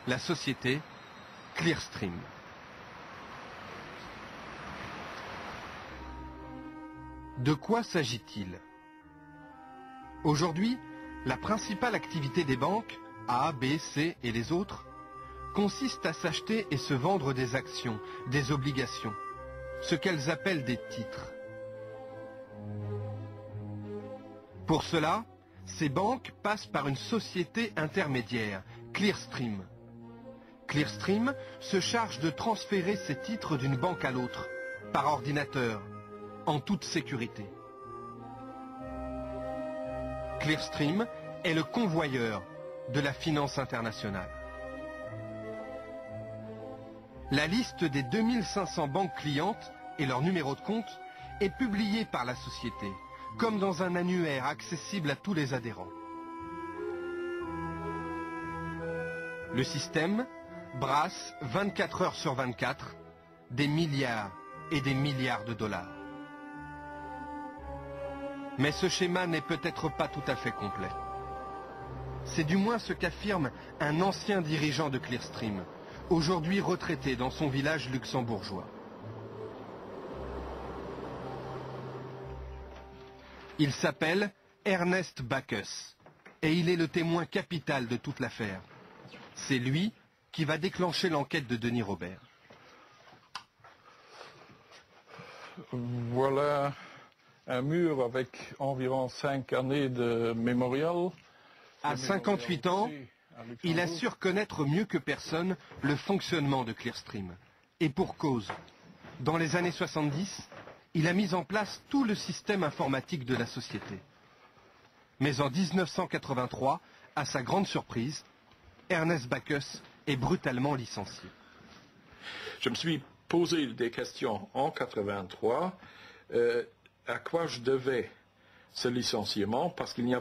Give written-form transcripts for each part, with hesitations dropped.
la société Clearstream. De quoi s'agit-il? Aujourd'hui, la principale activité des banques, A, B, C et les autres, consiste à s'acheter et se vendre des actions, des obligations, ce qu'elles appellent des titres. Pour cela, ces banques passent par une société intermédiaire, Clearstream. Clearstream se charge de transférer ces titres d'une banque à l'autre, par ordinateur, en toute sécurité. Clearstream est le convoyeur de la finance internationale. La liste des 2500 banques clientes et leur numéro de compte est publiée par la société, comme dans un annuaire accessible à tous les adhérents. Le système brasse 24 heures sur 24 des milliards et des milliards de dollars. Mais ce schéma n'est peut-être pas tout à fait complet. C'est du moins ce qu'affirme un ancien dirigeant de Clearstream, aujourd'hui retraité dans son village luxembourgeois. Il s'appelle Ernest Backus et il est le témoin capital de toute l'affaire. C'est lui qui va déclencher l'enquête de Denis Robert. Voilà un mur avec environ 5 années de mémorial. À 58 ans, il assure connaître mieux que personne le fonctionnement de Clearstream. Et pour cause. Dans les années 70, il a mis en place tout le système informatique de la société. Mais en 1983, à sa grande surprise, Ernest Backus est brutalement licencié. Je me suis posé des questions en 83, à quoi je devais ce licenciement, parce qu'il n'y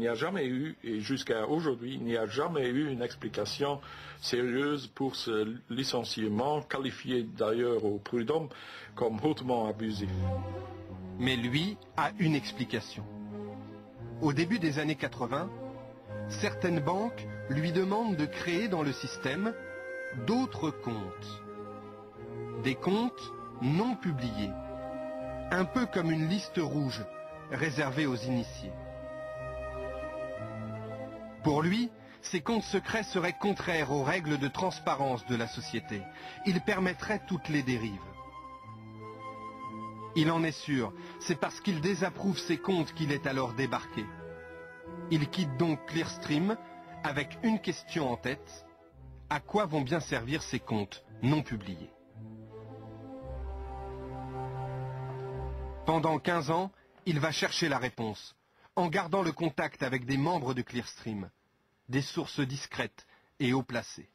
a jamais eu, et jusqu'à aujourd'hui, il n'y a jamais eu une explication sérieuse pour ce licenciement, qualifié d'ailleurs au prud'homme comme hautement abusif. Mais lui a une explication. Au début des années 80, certaines banques lui demandent de créer dans le système d'autres comptes. Des comptes non publiés, un peu comme une liste rouge réservée aux initiés. Pour lui, ces comptes secrets seraient contraires aux règles de transparence de la société. Ils permettraient toutes les dérives. Il en est sûr, c'est parce qu'il désapprouve ces comptes qu'il est alors débarqué. Il quitte donc Clearstream avec une question en tête. À quoi vont bien servir ces comptes non publiés? Pendant 15 ans, il va chercher la réponse, en gardant le contact avec des membres de Clearstream, des sources discrètes et haut placées.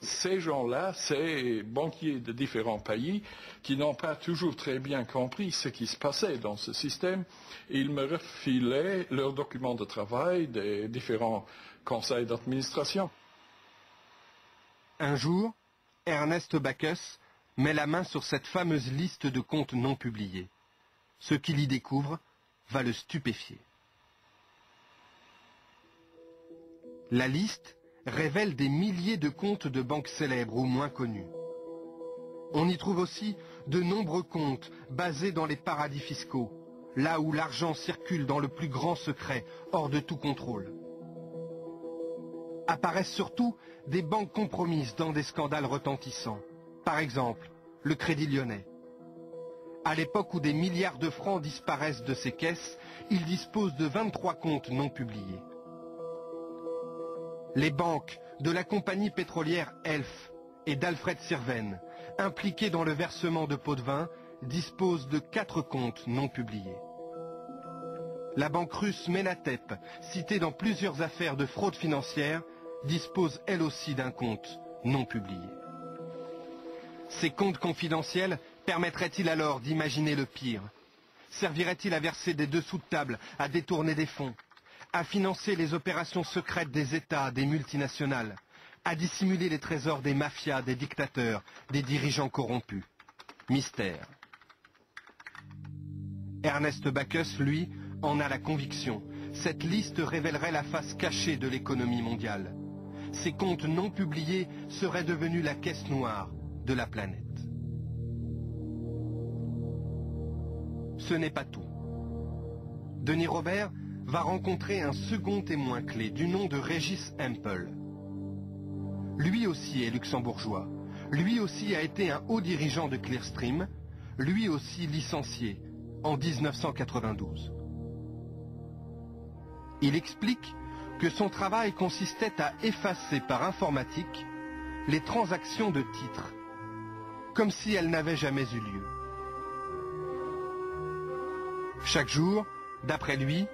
Ces gens-là, ces banquiers de différents pays qui n'ont pas toujours très bien compris ce qui se passait dans ce système, ils me refilaient leurs documents de travail des différents conseils d'administration. Un jour, Ernest Backus met la main sur cette fameuse liste de comptes non publiés. Ce qu'il y découvre va le stupéfier. La liste révèle des milliers de comptes de banques célèbres ou moins connus. On y trouve aussi de nombreux comptes basés dans les paradis fiscaux, là où l'argent circule dans le plus grand secret, hors de tout contrôle. Apparaissent surtout des banques compromises dans des scandales retentissants. Par exemple, le Crédit Lyonnais. À l'époque où des milliards de francs disparaissent de ses caisses, il dispose de 23 comptes non publiés. Les banques de la compagnie pétrolière Elf et d'Alfred Sirven, impliquées dans le versement de pots de vin, disposent de 4 comptes non publiés. La banque russe Menatep, citée dans plusieurs affaires de fraude financière, dispose elle aussi d'un compte non publié. Ces comptes confidentiels permettraient-ils alors d'imaginer le pire? Serviraient-ils à verser des dessous de table, à détourner des fonds, à financer les opérations secrètes des États, des multinationales, à dissimuler les trésors des mafias, des dictateurs, des dirigeants corrompus? Mystère. Ernest Backus, lui, en a la conviction. Cette liste révélerait la face cachée de l'économie mondiale. ces comptes non publiés seraient devenus la caisse noire de la planète. Ce n'est pas tout. Denis Robert va rencontrer un second témoin clé du nom de Regis Hempel. Lui aussi est luxembourgeois. Lui aussi a été un haut dirigeant de Clearstream. Lui aussi licencié en 1992. Il explique que son travail consistait à effacer par informatique les transactions de titres, comme si elles n'avaient jamais eu lieu. Chaque jour, d'après lui,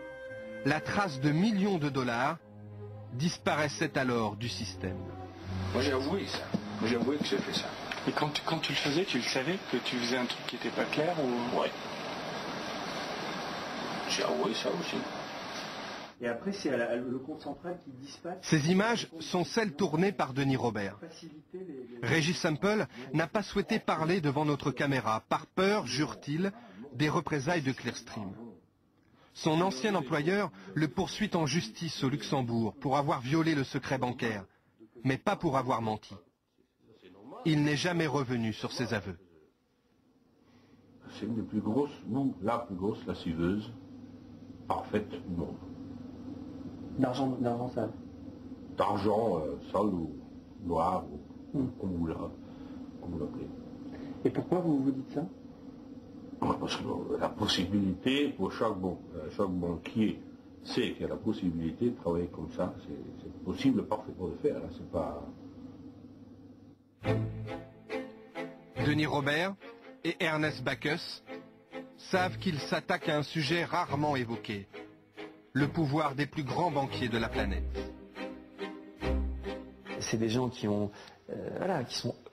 la trace de millions de dollars disparaissait alors du système. Moi j'ai avoué ça. Moi j'ai avoué que j'ai fait ça. Et quand tu le faisais, tu le savais que tu faisais un truc qui n'était pas clair ou... Ouais. J'ai avoué ça aussi. Et après, c'est le compte central qui dispatche. Ces images sont celles tournées par Denis Robert. Regis Hempel n'a pas souhaité parler devant notre caméra, par peur, jure-t-il, des représailles de Clearstream. Son ancien employeur le poursuit en justice au Luxembourg pour avoir violé le secret bancaire, mais pas pour avoir menti. Il n'est jamais revenu sur ses aveux. C'est une des plus grosses, non, la plus grosse lessiveuse parfaite du monde. D'argent sale. D'argent sale ou noir, ou comme vous l'appelez. Et pourquoi vous dites ça? Parce que la possibilité pour chaque banquier sait qu'il y a la possibilité de travailler comme ça, c'est possible parfaitement de faire. Là, c'est pas... Denis Robert et Ernest Bacchus savent qu'ils s'attaquent à un sujet rarement évoqué, le pouvoir des plus grands banquiers de la planète. C'est des gens qui ont,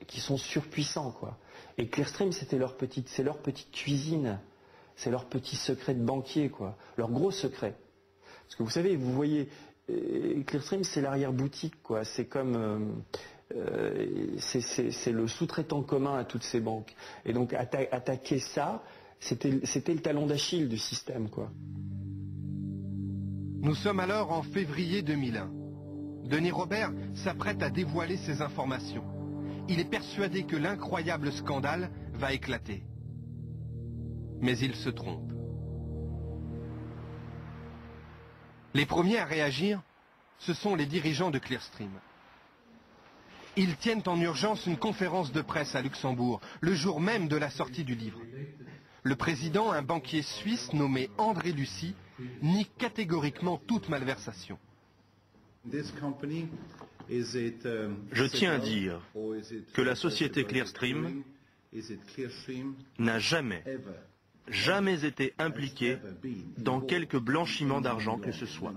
qui sont surpuissants, quoi. Et Clearstream, c'est leur petite cuisine, c'est leur petit secret de banquier, quoi, leur gros secret. Parce que vous savez, vous voyez, Clearstream, c'est l'arrière-boutique, quoi. C'est comme, c'est le sous-traitant commun à toutes ces banques. Et donc attaquer ça, c'était le talon d'Achille du système, quoi. Nous sommes alors en février 2001. Denis Robert s'apprête à dévoiler ses informations. Il est persuadé que l'incroyable scandale va éclater. Mais il se trompe. Les premiers à réagir, ce sont les dirigeants de Clearstream. Ils tiennent en urgence une conférence de presse à Luxembourg, le jour même de la sortie du livre. Le président, un banquier suisse nommé André Lucie, nie catégoriquement toute malversation. Je tiens à dire que la société Clearstream n'a jamais été impliquée dans quelque blanchiment d'argent que ce soit.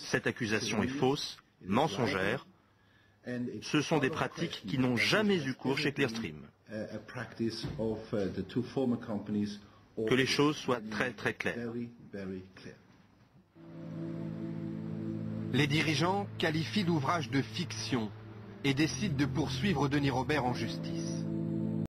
Cette accusation est fausse, mensongère. Ce sont des pratiques qui n'ont jamais eu cours chez Clearstream. Que les choses soient très très claires. Les dirigeants qualifient l'ouvrage de fiction et décident de poursuivre Denis Robert en justice.